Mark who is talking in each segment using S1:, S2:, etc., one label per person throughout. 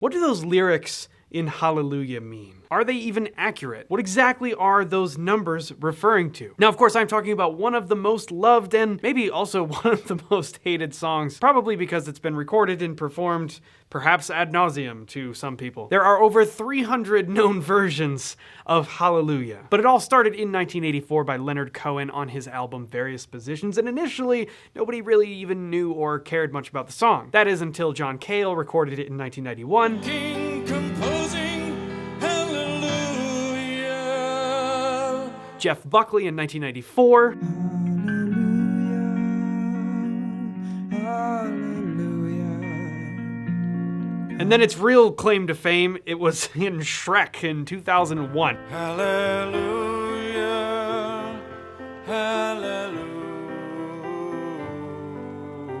S1: What do those lyrics in Hallelujah mean? Are they even accurate? What exactly are those numbers referring to? Now, of course, I'm talking about one of the most loved and maybe also one of the most hated songs, probably because it's been recorded and performed perhaps ad nauseum to some people. There are over 300 known versions of Hallelujah. But it all started in 1984 by Leonard Cohen on his album Various Positions, and initially, nobody really even knew or cared much about the song. That is until John Cale recorded it in 1991.
S2: King composing Hallelujah.
S1: Jeff Buckley in 1994. And then its real claim to fame, it was in Shrek in 2001.
S2: Hallelujah, hallelujah.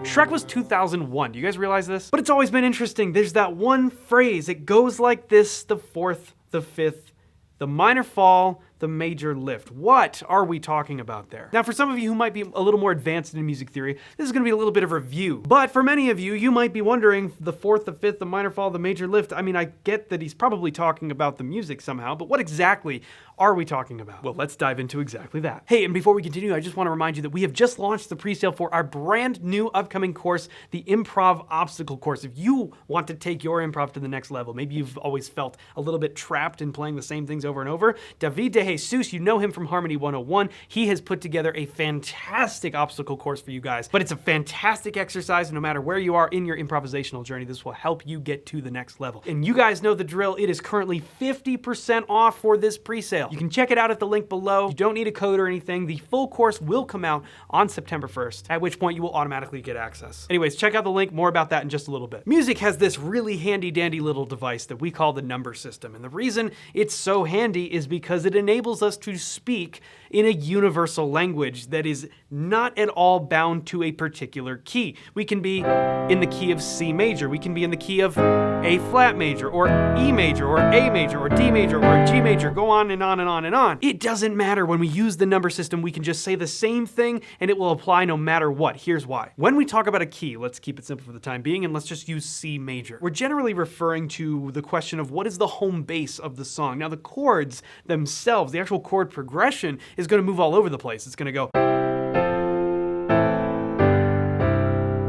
S1: Shrek was 2001, do you guys realize this? But it's always been interesting, there's that one phrase, it goes like this: the fourth, the fifth, the minor fall, the major lift. What are we talking about there? Now, for some of you who might be a little more advanced in music theory, this is gonna be a little bit of review. But for many of you, you might be wondering, the fourth, the fifth, the minor fall, the major lift. I mean, I get that he's probably talking about the music somehow, but what exactly are we talking about? Well, let's dive into exactly that. Hey, and before we continue, I just wanna remind you that we have just launched the pre-sale for our brand new upcoming course, the Improv Obstacle Course. If you want to take your improv to the next level, maybe you've always felt a little bit trapped in playing the same things over and over, David De Jesus, you know him from Harmony 101. He has put together a fantastic obstacle course for you guys, but it's a fantastic exercise. No matter where you are in your improvisational journey, this will help you get to the next level. And you guys know the drill. It is currently 50% off for this pre-sale. You can check it out at the link below. You don't need a code or anything. The full course will come out on September 1st, at which point you will automatically get access. Anyways, check out the link. More about that in just a little bit. Music has this really handy dandy little device that we call the number system. And the reason it's so handy is because it enables us to speak in a universal language that is not at all bound to a particular key. We can be in the key of C major, we can be in the key of A flat major, or E major, or A major, or D major, or G major, go on and on and on and on. It doesn't matter. When we use the number system, we can just say the same thing and it will apply no matter what. Here's why. When we talk about a key, let's keep it simple for the time being and let's just use C major. We're generally referring to the question of what is the home base of the song. Now the chords themselves, the actual chord progression is going to move all over the place. It's going to go,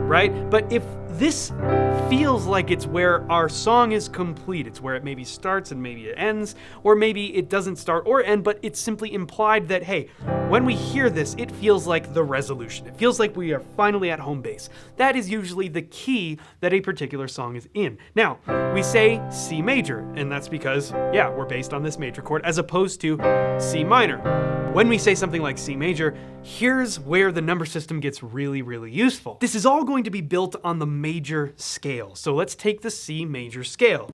S1: right? But if this feels like it's where our song is complete, it's where it maybe starts and maybe it ends, or maybe it doesn't start or end, but it's simply implied that, hey, when we hear this, it feels like the resolution. It feels like we are finally at home base. That is usually the key that a particular song is in. Now, we say C major, and that's because, yeah, we're based on this major chord as opposed to C minor. When we say something like C major, here's where the number system gets really, really useful. This is all going to be built on the major scale. So let's take the C major scale.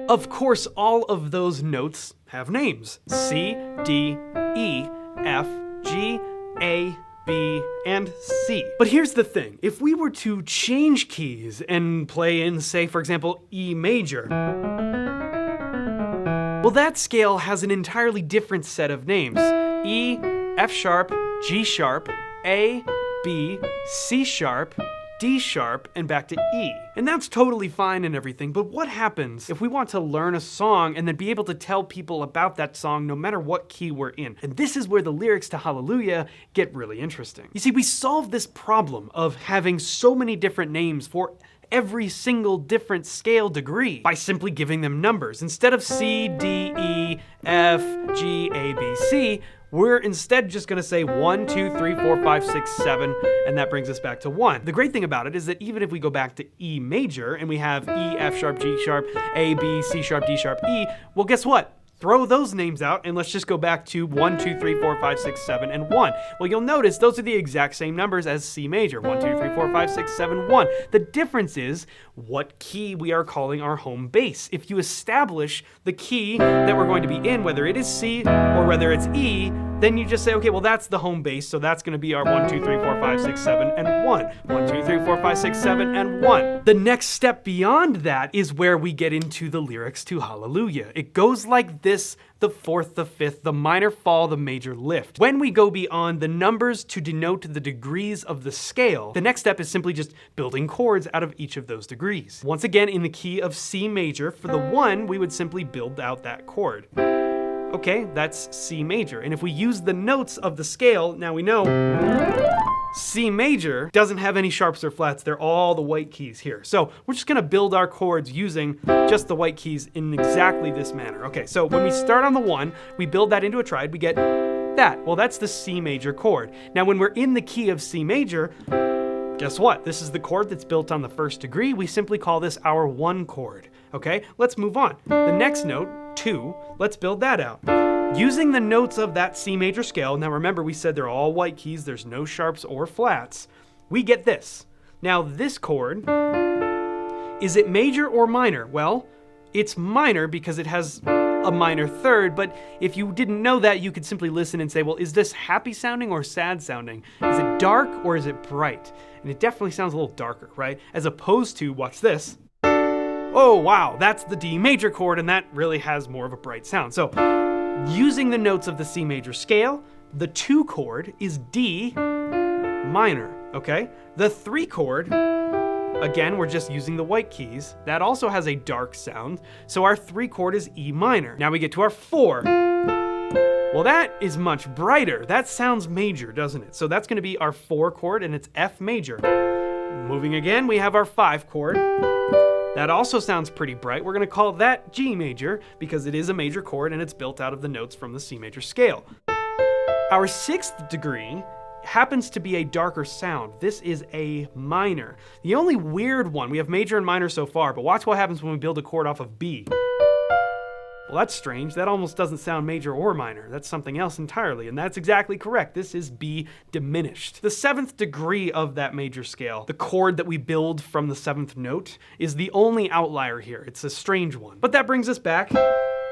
S1: Of course, all of those notes have names. C, D, E, F, G, A, B, and C. But here's the thing. If we were to change keys and play in, say, for example, E major, well, that scale has an entirely different set of names. E, F sharp, G sharp, A, B, C sharp, D sharp, and back to E. And that's totally fine and everything, but what happens if we want to learn a song and then be able to tell people about that song no matter what key we're in? And this is where the lyrics to Hallelujah get really interesting. You see, we solve this problem of having so many different names for every single different scale degree by simply giving them numbers. Instead of C, D, E, F, G, A, B, C, we're instead just gonna say 1, 2, 3, 4, 5, 6, 7, and that brings us back to 1. The great thing about it is that even if we go back to E major and we have E, F sharp, G sharp, A, B, C sharp, D sharp, E, well, guess what? Throw those names out and let's just go back to 1, 2, 3, 4, 5, 6, 7, and 1. Well, you'll notice those are the exact same numbers as C major. 1, 2, 3, 4, 5, 6, 7, 1. The difference is what key we are calling our home base. If you establish the key that we're going to be in, whether it is C or whether it's E, then you just say, okay, well, that's the home base, so that's going to be our 1, 2, 3, 4, 5, 6, 7, and 1. 1, 2, 3, 4, 5, 6, 7, and 1. The next step beyond that is where we get into the lyrics to Hallelujah. It goes like this: the fourth, the fifth, the minor fall, the major lift. When we go beyond the numbers to denote the degrees of the scale, the next step is simply just building chords out of each of those degrees. Once again, in the key of C major, for the 1, we would simply build out that chord. Okay, that's C major. And if we use the notes of the scale, now we know C major doesn't have any sharps or flats. They're all the white keys here. So we're just gonna build our chords using just the white keys in exactly this manner. Okay, so when we start on the 1, we build that into a triad, we get that. Well, that's the C major chord. Now, when we're in the key of C major, guess what? This is the chord that's built on the 1st degree. We simply call this our 1 chord. Okay, let's move on. The next note, 2, let's build that out. Using the notes of that C major scale, now remember we said they're all white keys, there's no sharps or flats, we get this. Now this chord, is it major or minor? Well, it's minor because it has a minor third, but if you didn't know that, you could simply listen and say, well, is this happy sounding or sad sounding? Is it dark or is it bright? And it definitely sounds a little darker, right? As opposed to, watch this. Oh, wow, that's the D major chord, and that really has more of a bright sound. So, using the notes of the C major scale, the 2 chord is D minor, okay? The 3 chord, again, we're just using the white keys. That also has a dark sound, so our 3 chord is E minor. Now we get to our 4. Well, that is much brighter. That sounds major, doesn't it? So that's gonna be our 4 chord, and it's F major. Moving again, we have our 5 chord. That also sounds pretty bright. We're gonna call that G major because it is a major chord and it's built out of the notes from the C major scale. Our 6th degree happens to be a darker sound. This is A minor. The only weird one, we have major and minor so far, but watch what happens when we build a chord off of B. Well, that's strange. That almost doesn't sound major or minor. That's something else entirely, and that's exactly correct. This is B diminished. The 7th degree of that major scale, the chord that we build from the 7th note, is the only outlier here. It's a strange one. But that brings us back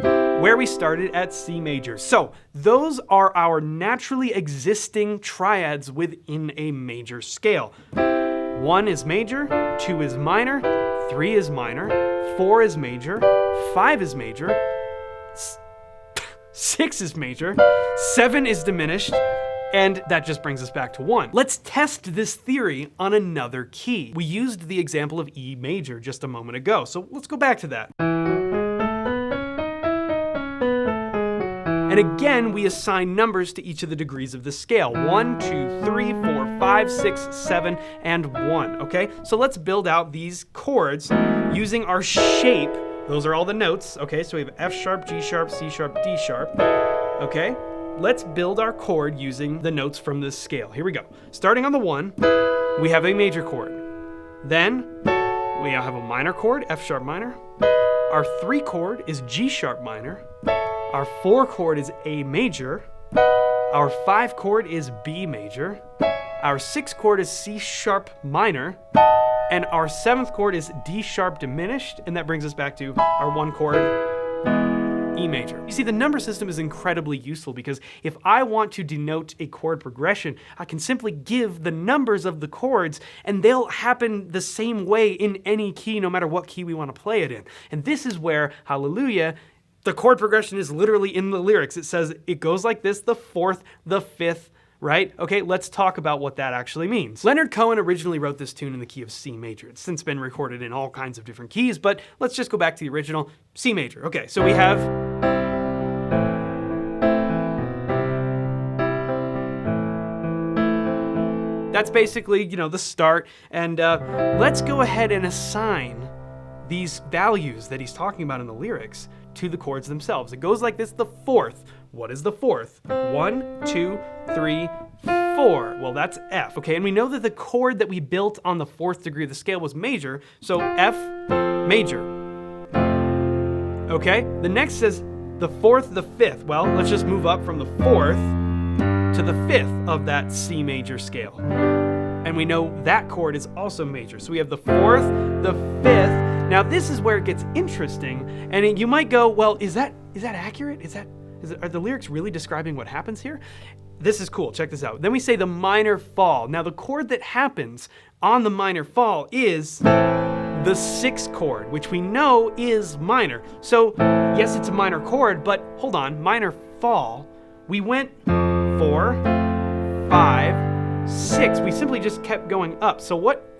S1: where we started at C major. So those are our naturally existing triads within a major scale. 1 is major, 2 is minor, 3 is minor, 4 is major, 5 is major, 6 is major, 7 is diminished, and that just brings us back to 1. Let's test this theory on another key. We used the example of E major just a moment ago, so let's go back to that. And again, we assign numbers to each of the degrees of the scale. 1, 2, 3, 4, 5, 6, 7, and 1, okay? So let's build out these chords using our shape. Those are all the notes, okay? So we have F sharp, G sharp, C sharp, D sharp, okay? Let's build our chord using the notes from this scale. Here we go. Starting on the 1, we have a major chord. Then we have a minor chord, F sharp minor. Our 3 chord is G sharp minor. Our 4 chord is A major. Our 5 chord is B major. Our 6 chord is C sharp minor. And our 7th chord is D sharp diminished, and that brings us back to our 1 chord, E major. You see, the number system is incredibly useful because if I want to denote a chord progression, I can simply give the numbers of the chords and they'll happen the same way in any key, no matter what key we want to play it in. And this is where Hallelujah, the chord progression is literally in the lyrics. It says it goes like this: the 4th, the 5th, right? Okay, let's talk about what that actually means. Leonard Cohen originally wrote this tune in the key of C major. It's since been recorded in all kinds of different keys, but let's just go back to the original C major. Okay, so we have that's basically, the start, and let's go ahead and assign these values that he's talking about in the lyrics to the chords themselves. It goes like this: the 4th. What is the 4th? 1, 2, 3, 4. Well, that's F, okay? And we know that the chord that we built on the 4th degree of the scale was major, so F major. Okay? The next says the 4th, the 5th. Well, let's just move up from the 4th to the 5th of that C major scale. And we know that chord is also major. So we have the 4th, the 5th. Now this is where it gets interesting, and you might go, well, is that accurate? Is Are the lyrics really describing what happens here? This is cool, check this out. Then we say the minor fall. Now the chord that happens on the minor fall is the 6th chord, which we know is minor. So yes, it's a minor chord, but hold on, minor fall. We went 4, 5, 6. We simply just kept going up. So what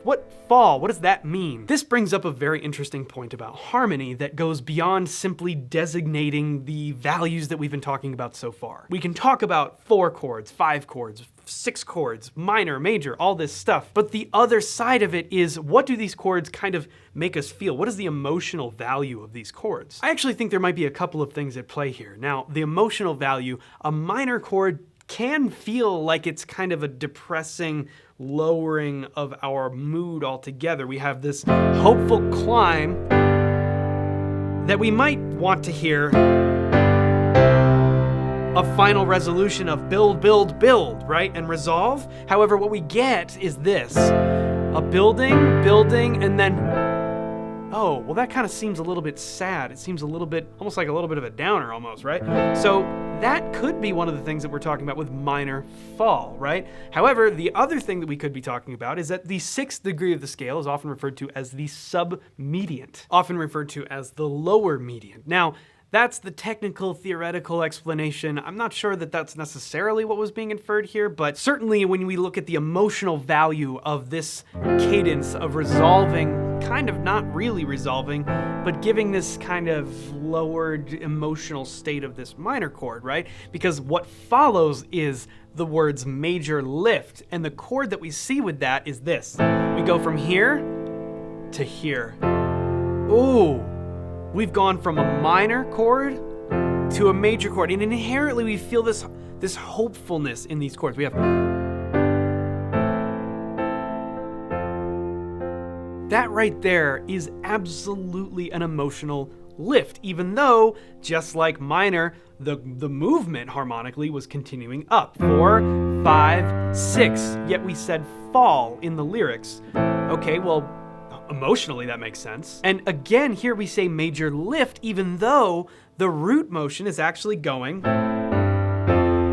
S1: fall, what does that mean? This brings up a very interesting point about harmony that goes beyond simply designating the values that we've been talking about so far. We can talk about 4 chords, 5 chords, 6 chords, minor, major, all this stuff. But the other side of it is, what do these chords kind of make us feel? What is the emotional value of these chords? I actually think there might be a couple of things at play here. Now, the emotional value, a minor chord can feel like it's kind of a depressing lowering of our mood altogether. We have this hopeful climb that we might want to hear a final resolution of build, build, build, right? And resolve. However, what we get is this, a building, and then, oh, well, that kind of seems a little bit sad. It seems a little bit, almost like a little bit of a downer almost, right? So that could be one of the things that we're talking about with minor fall, right? However, the other thing that we could be talking about is that the 6th degree of the scale is often referred to as the submediant, often referred to as the lower median. Now, that's the technical, theoretical explanation. I'm not sure that that's necessarily what was being inferred here, but certainly when we look at the emotional value of this cadence of resolving, kind of not really resolving, but giving this kind of lowered emotional state of this minor chord, right? Because what follows is the words major lift, and the chord that we see with that is this. We go from here to here. Ooh. We've gone from a minor chord to a major chord, and inherently we feel this hopefulness in these chords. We have that right there is absolutely an emotional lift, even though, just like minor, the movement harmonically was continuing up. 4, 5, 6, yet we said fall in the lyrics. Okay, well, emotionally, that makes sense. And again, here we say major lift, even though the root motion is actually going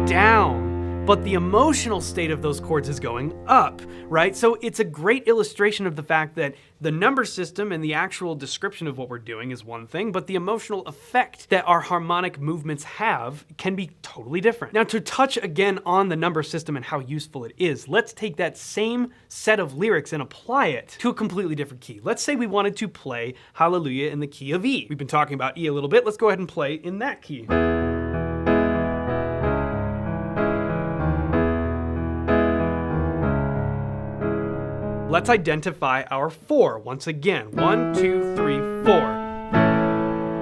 S1: down. But the emotional state of those chords is going up, right? So it's a great illustration of the fact that the number system and the actual description of what we're doing is one thing, but the emotional effect that our harmonic movements have can be totally different. Now, to touch again on the number system and how useful it is, let's take that same set of lyrics and apply it to a completely different key. Let's say we wanted to play Hallelujah in the key of E. We've been talking about E a little bit. Let's go ahead and play in that key. Let's identify our 4 once again. 1, 2, 3, 4.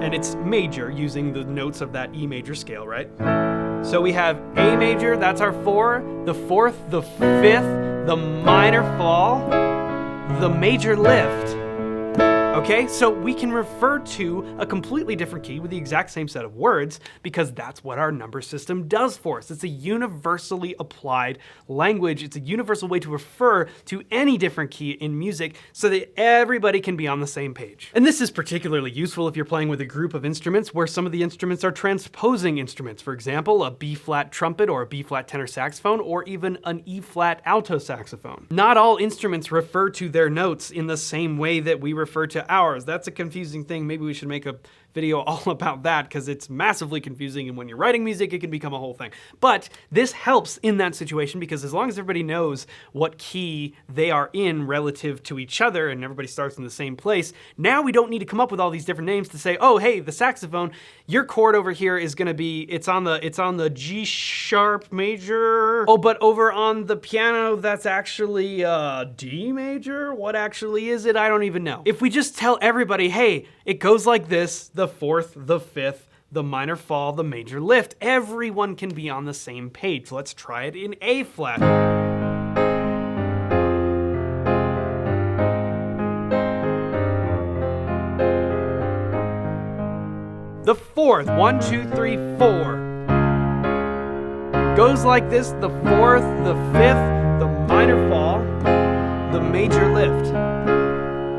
S1: And it's major using the notes of that E major scale, right? So we have A major, that's our 4, the 4th, the 5th, the minor fall, the major lift. Okay, so we can refer to a completely different key with the exact same set of words because that's what our number system does for us. It's a universally applied language. It's a universal way to refer to any different key in music so that everybody can be on the same page. And this is particularly useful if you're playing with a group of instruments where some of the instruments are transposing instruments. For example, a B-flat trumpet or a B-flat tenor saxophone or even an E-flat alto saxophone. Not all instruments refer to their notes in the same way that we refer to ours. That's a confusing thing. Maybe we should make a video all about that because it's massively confusing, and when you're writing music it can become a whole thing. But this helps in that situation because as long as everybody knows what key they are in relative to each other and everybody starts in the same place, now we don't need to come up with all these different names to say, oh hey, the saxophone, your chord over here is gonna be, it's on the G sharp major. Oh, but over on the piano that's actually D major? What actually is it? I don't even know. If we just tell everybody, hey, it goes like this, the 4th, the 5th, the minor fall, the major lift, everyone can be on the same page. Let's try it in A flat. The 4th, 1, 2, 3, 4. Goes like this, the 4th, the 5th, the minor fall, the major lift.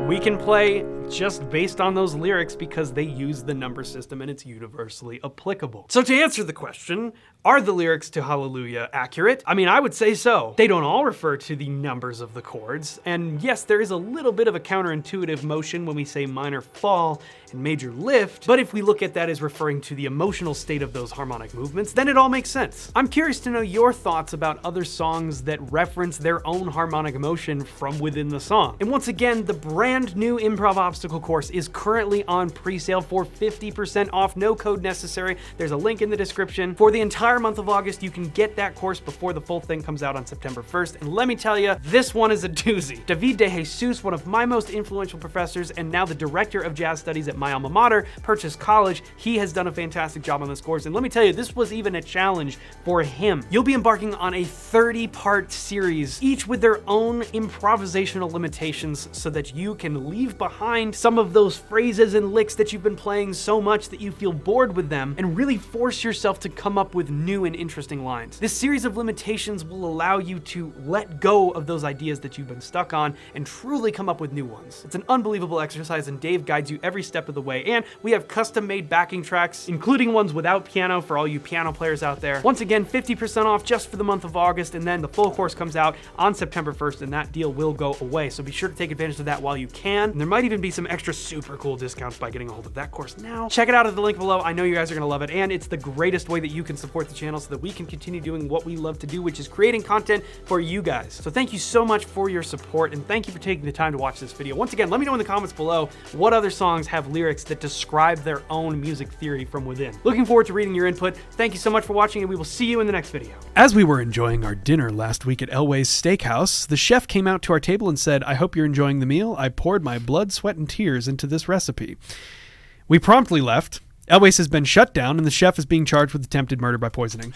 S1: We can play just based on those lyrics because they use the number system and it's universally applicable. So to answer the question, are the lyrics to Hallelujah accurate? I mean, I would say so. They don't all refer to the numbers of the chords, and yes, there is a little bit of a counterintuitive motion when we say minor fall and major lift, but if we look at that as referring to the emotional state of those harmonic movements, then it all makes sense. I'm curious to know your thoughts about other songs that reference their own harmonic motion from within the song. And once again, the brand new improv obstacle course is currently on pre-sale for 50% off, no code necessary. There's a link in the description. For the entire month of August, you can get that course before the full thing comes out on September 1st. And let me tell you, this one is a doozy. David De Jesus, one of my most influential professors and now the director of jazz studies at my alma mater, Purchase College, he has done a fantastic job on this course. And let me tell you, this was even a challenge for him. You'll be embarking on a 30-part series, each with their own improvisational limitations so that you can leave behind some of those phrases and licks that you've been playing so much that you feel bored with them and really force yourself to come up with new and interesting lines. This series of limitations will allow you to let go of those ideas that you've been stuck on and truly come up with new ones. It's an unbelievable exercise and Dave guides you every step of the way, and we have custom-made backing tracks, including ones without piano for all you piano players out there. Once again, 50% off just for the month of August, and then the full course comes out on September 1st, and that deal will go away, so be sure to take advantage of that while you can. And there might even be some extra super cool discounts by getting a hold of that course now. Check it out at the link below. I know you guys are gonna love it, and it's the greatest way that you can support the channel so that we can continue doing what we love to do, which is creating content for you guys. So thank you so much for your support, and thank you for taking the time to watch this video. Once again, let me know in the comments below what other songs have lyrics that describe their own music theory from within. Looking forward to reading your input. Thank you so much for watching, and we will see you in the next video. As we were enjoying our dinner last week at Elway's Steakhouse, the chef came out to our table and said, "I hope you're enjoying the meal. I poured my blood, sweat, and tears into this recipe." We promptly left. Elway's has been shut down, and the chef is being charged with attempted murder by poisoning.